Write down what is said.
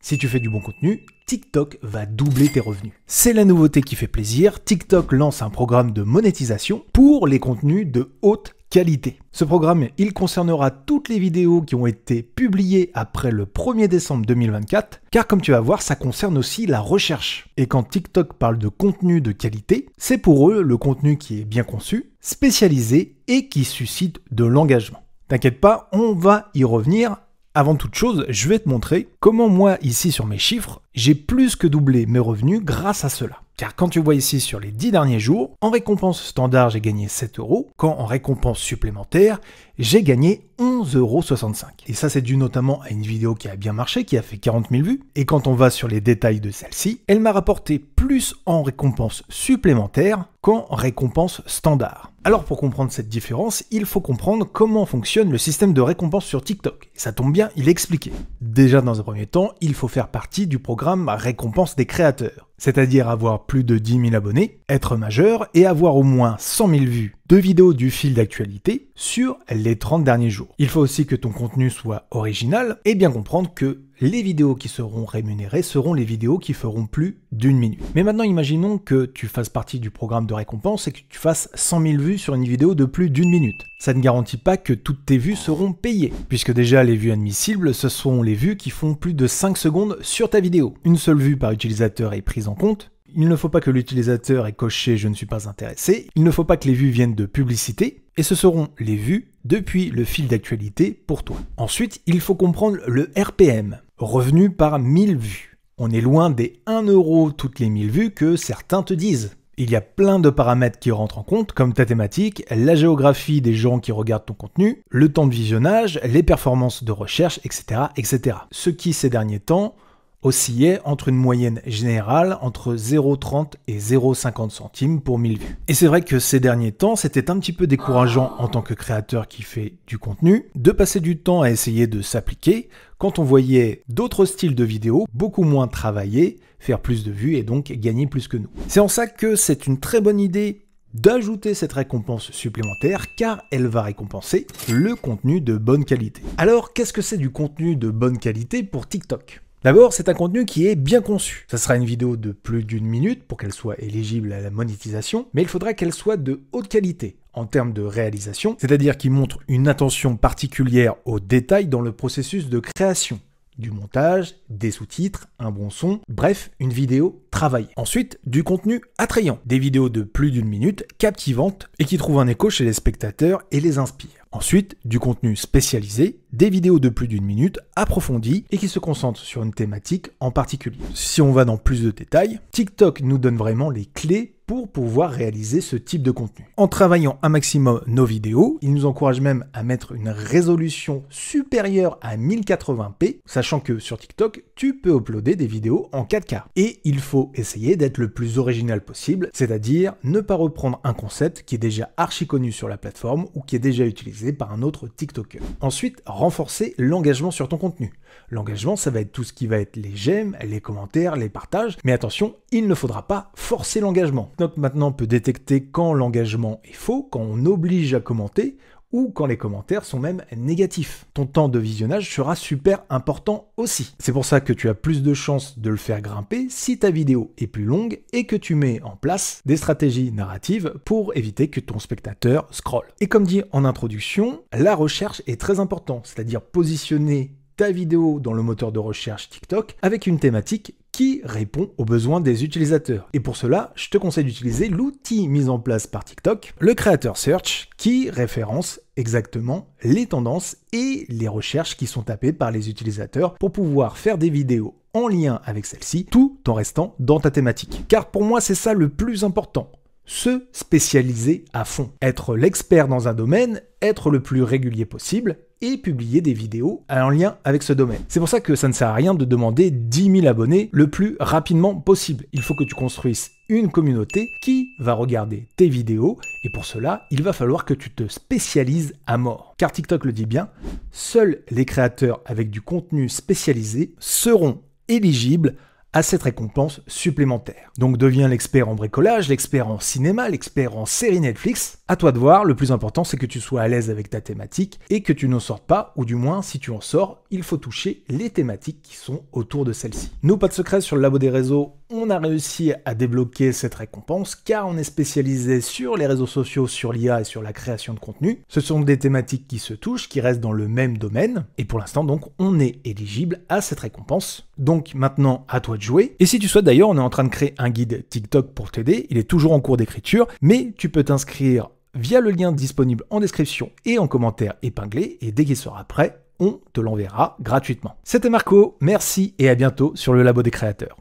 Si tu fais du bon contenu, TikTok va doubler tes revenus. C'est la nouveauté qui fait plaisir, TikTok lance un programme de monétisation pour les contenus de haute qualité. Ce programme, il concernera toutes les vidéos qui ont été publiées après le 1er décembre 2024, car comme tu vas voir, ça concerne aussi la recherche. Et quand TikTok parle de contenu de qualité, c'est pour eux le contenu qui est bien conçu, spécialisé et qui suscite de l'engagement. T'inquiète pas, on va y revenir. Avant toute chose, je vais te montrer comment moi, ici sur mes chiffres, j'ai plus que doublé mes revenus grâce à cela. Car quand tu vois ici sur les 10 derniers jours, en récompense standard, j'ai gagné 7 €, quand en récompense supplémentaire, j'ai gagné 11,65 €. Et ça, c'est dû notamment à une vidéo qui a bien marché, qui a fait 40 000 vues. Et quand on va sur les détails de celle-ci, elle m'a rapporté plus en récompense supplémentaire qu'en récompense standard. Alors pour comprendre cette différence, il faut comprendre comment fonctionne le système de récompense sur TikTok. Et ça tombe bien, il est expliqué. Déjà dans un premier temps, il faut faire partie du programme récompense des créateurs. C'est-à-dire avoir plus de 10 000 abonnés, être majeur et avoir au moins 100 000 vues de vidéos du fil d'actualité sur les 30 derniers jours. Il faut aussi que ton contenu soit original et bien comprendre que les vidéos qui seront rémunérées seront les vidéos qui feront plus d'1 minute. Mais maintenant, imaginons que tu fasses partie du programme de récompense et que tu fasses 100 000 vues sur une vidéo de plus d'1 minute. Ça ne garantit pas que toutes tes vues seront payées, puisque déjà les vues admissibles, ce sont les vues qui font plus de 5 secondes sur ta vidéo. Une seule vue par utilisateur est prise en compte. Il ne faut pas que l'utilisateur ait coché « Je ne suis pas intéressé ». Il ne faut pas que les vues viennent de publicité. Et ce seront les vues depuis le fil d'actualité pour toi. Ensuite, il faut comprendre le RPM, revenu par 1000 vues. On est loin des 1 € toutes les 1000 vues que certains te disent. Il y a plein de paramètres qui rentrent en compte, comme ta thématique, la géographie des gens qui regardent ton contenu, le temps de visionnage, les performances de recherche, etc., etc. Ce qui, ces derniers temps, oscillait entre une moyenne générale entre 0,30 et 0,50 centimes pour 1000 vues. Et c'est vrai que ces derniers temps, c'était un petit peu décourageant en tant que créateur qui fait du contenu, de passer du temps à essayer de s'appliquer quand on voyait d'autres styles de vidéos beaucoup moins travaillés, faire plus de vues et donc gagner plus que nous. C'est en ça que c'est une très bonne idée d'ajouter cette récompense supplémentaire car elle va récompenser le contenu de bonne qualité. Alors, qu'est-ce que c'est du contenu de bonne qualité pour TikTok ? D'abord, c'est un contenu qui est bien conçu. Ça sera une vidéo de plus d'1 minute pour qu'elle soit éligible à la monétisation, mais il faudra qu'elle soit de haute qualité en termes de réalisation, c'est-à-dire qu'il montre une attention particulière aux détails dans le processus de création. Du montage, des sous-titres, un bon son, bref, une vidéo travaillée. Ensuite, du contenu attrayant, des vidéos de plus d'1 minute, captivantes et qui trouvent un écho chez les spectateurs et les inspirent. Ensuite, du contenu spécialisé, des vidéos de plus d'1 minute, approfondies et qui se concentrent sur une thématique en particulier. Si on va dans plus de détails, TikTok nous donne vraiment les clés pour pouvoir réaliser ce type de contenu. En travaillant un maximum nos vidéos, il nous encourage même à mettre une résolution supérieure à 1080p, sachant que sur TikTok, tu peux uploader des vidéos en 4K. Et il faut essayer d'être le plus original possible, c'est-à-dire ne pas reprendre un concept qui est déjà archi connu sur la plateforme ou qui est déjà utilisé par un autre TikToker. Ensuite, renforcer l'engagement sur ton contenu. L'engagement, ça va être tout ce qui va être les j'aime, les commentaires, les partages, mais attention, il ne faudra pas forcer l'engagement. TikTok maintenant peut détecter quand l'engagement est faux, quand on oblige à commenter, ou quand les commentaires sont même négatifs. Ton temps de visionnage sera super important aussi. C'est pour ça que tu as plus de chances de le faire grimper si ta vidéo est plus longue et que tu mets en place des stratégies narratives pour éviter que ton spectateur scrolle. Et comme dit en introduction, la recherche est très importante, c'est-à-dire positionner ta vidéo dans le moteur de recherche TikTok avec une thématique qui répond aux besoins des utilisateurs. Et pour cela, je te conseille d'utiliser l'outil mis en place par TikTok, le Creator Search, qui référence exactement les tendances et les recherches qui sont tapées par les utilisateurs pour pouvoir faire des vidéos en lien avec celle-ci, tout en restant dans ta thématique. Car pour moi, c'est ça le plus important. Se spécialiser à fond. Être l'expert dans un domaine, être le plus régulier possible et publier des vidéos en lien avec ce domaine. C'est pour ça que ça ne sert à rien de demander 10 000 abonnés le plus rapidement possible. Il faut que tu construises une communauté qui va regarder tes vidéos et pour cela, il va falloir que tu te spécialises à mort. Car TikTok le dit bien, seuls les créateurs avec du contenu spécialisé seront éligibles à cette récompense supplémentaire. Donc deviens l'expert en bricolage, l'expert en cinéma, l'expert en série Netflix, À toi de voir, le plus important c'est que tu sois à l'aise avec ta thématique et que tu n'en sortes pas, ou du moins si tu en sors, il faut toucher les thématiques qui sont autour de celle-ci. Nous, pas de secret, sur le Labo des réseaux, on a réussi à débloquer cette récompense car on est spécialisé sur les réseaux sociaux, sur l'IA et sur la création de contenu. Ce sont des thématiques qui se touchent, qui restent dans le même domaine et pour l'instant donc on est éligible à cette récompense. Donc maintenant à toi de jouer. Et si tu souhaites d'ailleurs, on est en train de créer un guide TikTok pour t'aider, il est toujours en cours d'écriture, mais tu peux t'inscrire via le lien disponible en description et en commentaire épinglé et dès qu'il sera prêt, on te l'enverra gratuitement. C'était Marco, merci et à bientôt sur le Labo des créateurs.